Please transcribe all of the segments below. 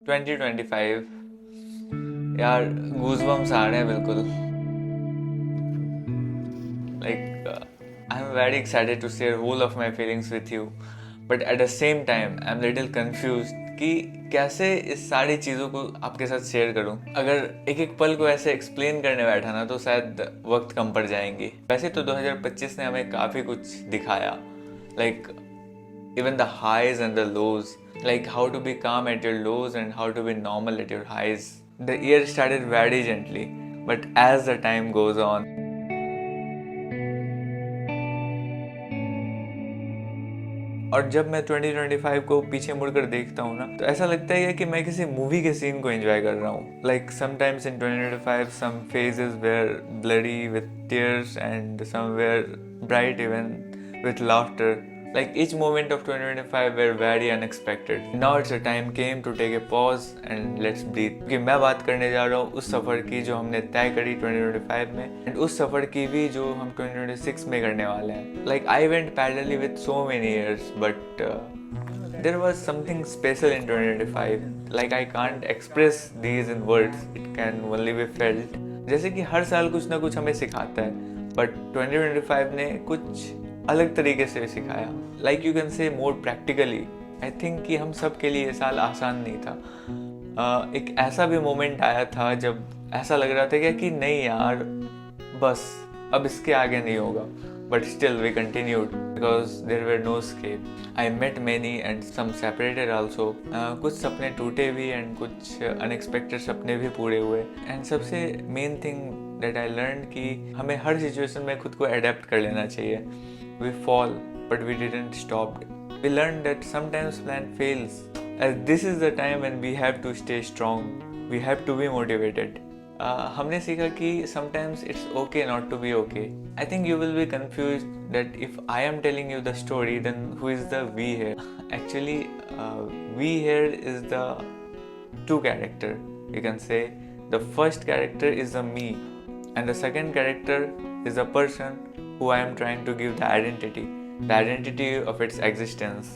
2025 यार गूजबम्स आ रहे हैं बिल्कुल. Like I'm very excited to share whole of my feelings with you, but at the same time I'm little confused कि कैसे इस सारी चीज़ों को आपके साथ शेयर करूं. अगर एक एक पल को ऐसे एक्सप्लेन करने बैठा ना तो शायद वक्त कम पड़ जाएंगी. वैसे तो 2025 ने हमें काफ़ी कुछ दिखाया, like even the highs and the lows, like how to be calm at your lows and how to be normal at your highs. The year started very gently, but as the time goes on, और जब मैं 2025 को पीछे मुड़कर देखता हूँ ना तो ऐसा लगता है कि मैं किसी मूवी के सीन को एंजॉय कर रहा हूँ. Like sometimes in 2025 some phases where bloody with tears and somewhere bright even with laughter. Like each moment of 2025 were very unexpected. Now it's a time came to take a pause and let's breathe. क्योंकि मैं बात करने जा रहा हूँ उस सफ़र की जो हमने तय करी 2025 में, and उस सफ़र की भी जो हम 2026 में करने वाले हैं. Like I went parallelly with so many years, but there was something special in 2025. Like I can't express these in words. It can only be felt. जैसे कि हर साल कुछ ना कुछ हमें सिखाता है, but 2025 ने कुछ अलग तरीके से सिखाया. Like you can say more practically. I think कि हम सब के लिए ये साल आसान नहीं था. एक ऐसा भी मोमेंट आया था जब ऐसा लग रहा था कि नहीं यार बस अब इसके आगे नहीं होगा. But still we continued because there were no escape. I met many and some separated also. कुछ सपने टूटे भी एंड कुछ अनएक्सपेक्टेड सपने भी पूरे हुए. एंड सबसे main thing that I learn कि हमें हर सिचुएशन में खुद को अडेप्ट कर लेना चाहिए. We fall, but we didn't stop. We learned that sometimes plan fails, as this is the time when we have to stay strong. We have to be motivated. हमने सीखा कि sometimes it's okay not to be okay. I think you will be confused that if I am telling you the story, then who is the we here? Actually, we here is the two character. You can say the first character is the me, and the second character is the person who I am trying to give the identity of its existence.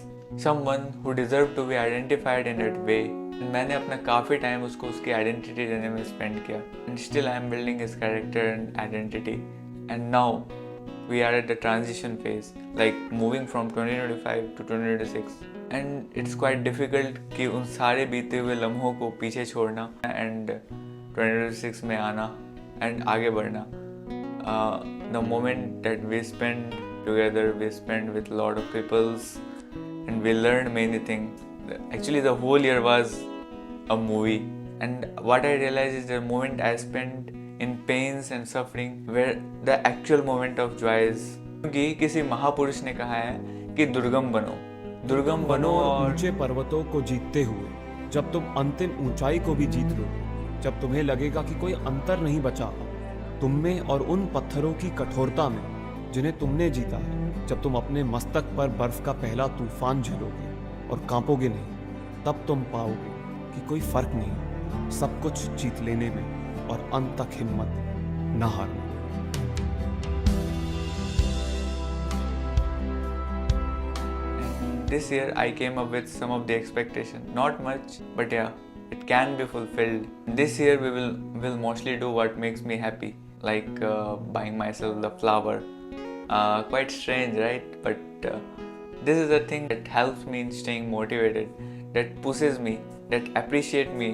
Someone who deserved to be identified in that way. And मैंने अपना काफ़ी time उसको उसकी identity देने में spend किया. And still I am building his character and identity. And now we are at the transition phase, like moving from 2025 to 2026. And it's quite difficult कि उन सारे बीते हुए लम्हों को पीछे छोड़ना and 2026 में आना and आगे बढ़ना. The moment that we spend together, we spend with a lot of peoples and we learned many things. Actually the whole year was a movie, and what I realized is the moment I spent in pains and suffering were the actual moment of joys. क्योंकि किसी महापुरुष ने कहा है कि दुर्गम बनो और ऊंचे पर्वतों को जीतते हुए, जब तुम अंतिम ऊंचाई को भी जीत लो, जब तुम्हें लगेगा कि कोई अंतर नहीं बचा तुम में और उन पत्थरों की कठोरता में जिन्हें तुमने जीता है, जब तुम अपने मस्तक पर बर्फ का पहला तूफान झेलोगे और कांपोगे नहीं, तब तुम पाओगे कि कोई फर्क नहीं, सब कुछ जीत लेने में और अंत तक हिम्मत न हारने. This year I came up with some of the expectation. Not much, but yeah, it can be fulfilled. This year we will mostly do what makes me happy. Like buying myself the flower. Quite strange, right? But this is the thing that helps me in staying motivated, that pushes me, that appreciate me,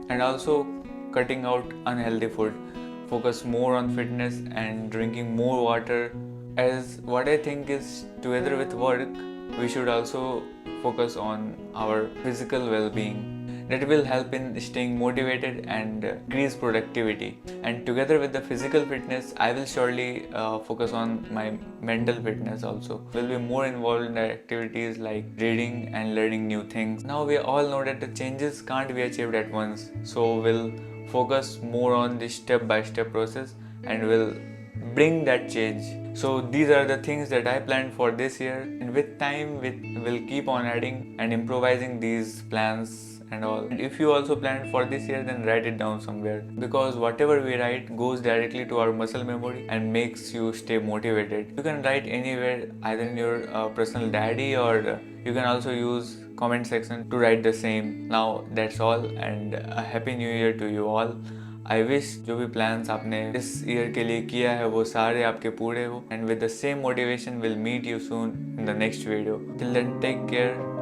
and also cutting out unhealthy food. Focus more on fitness and drinking more water. As what I think is together with work, we should also focus on our physical well-being. That will help in staying motivated and increase productivity. And together with the physical fitness, I will surely focus on my mental fitness also. Will be more involved in the activities like reading and learning new things. Now we all know that the changes can't be achieved at once, so we'll focus more on the step-by-step process and will bring that change. So these are the things that I planned for this year, and with time we'll keep on adding and improvising these plans and all. And if you also planned for this year, then write it down somewhere, because whatever we write goes directly to our muscle memory and makes you stay motivated. You can write anywhere, either in your personal diary, or you can also use comment section to write the same. Now that's all and a happy new year to you all. I wish जो भी plans आपने इस year के लिए किया है वो सारे आपके पूरे हो, and with the same motivation we'll meet you soon in the next video. Till then, take care.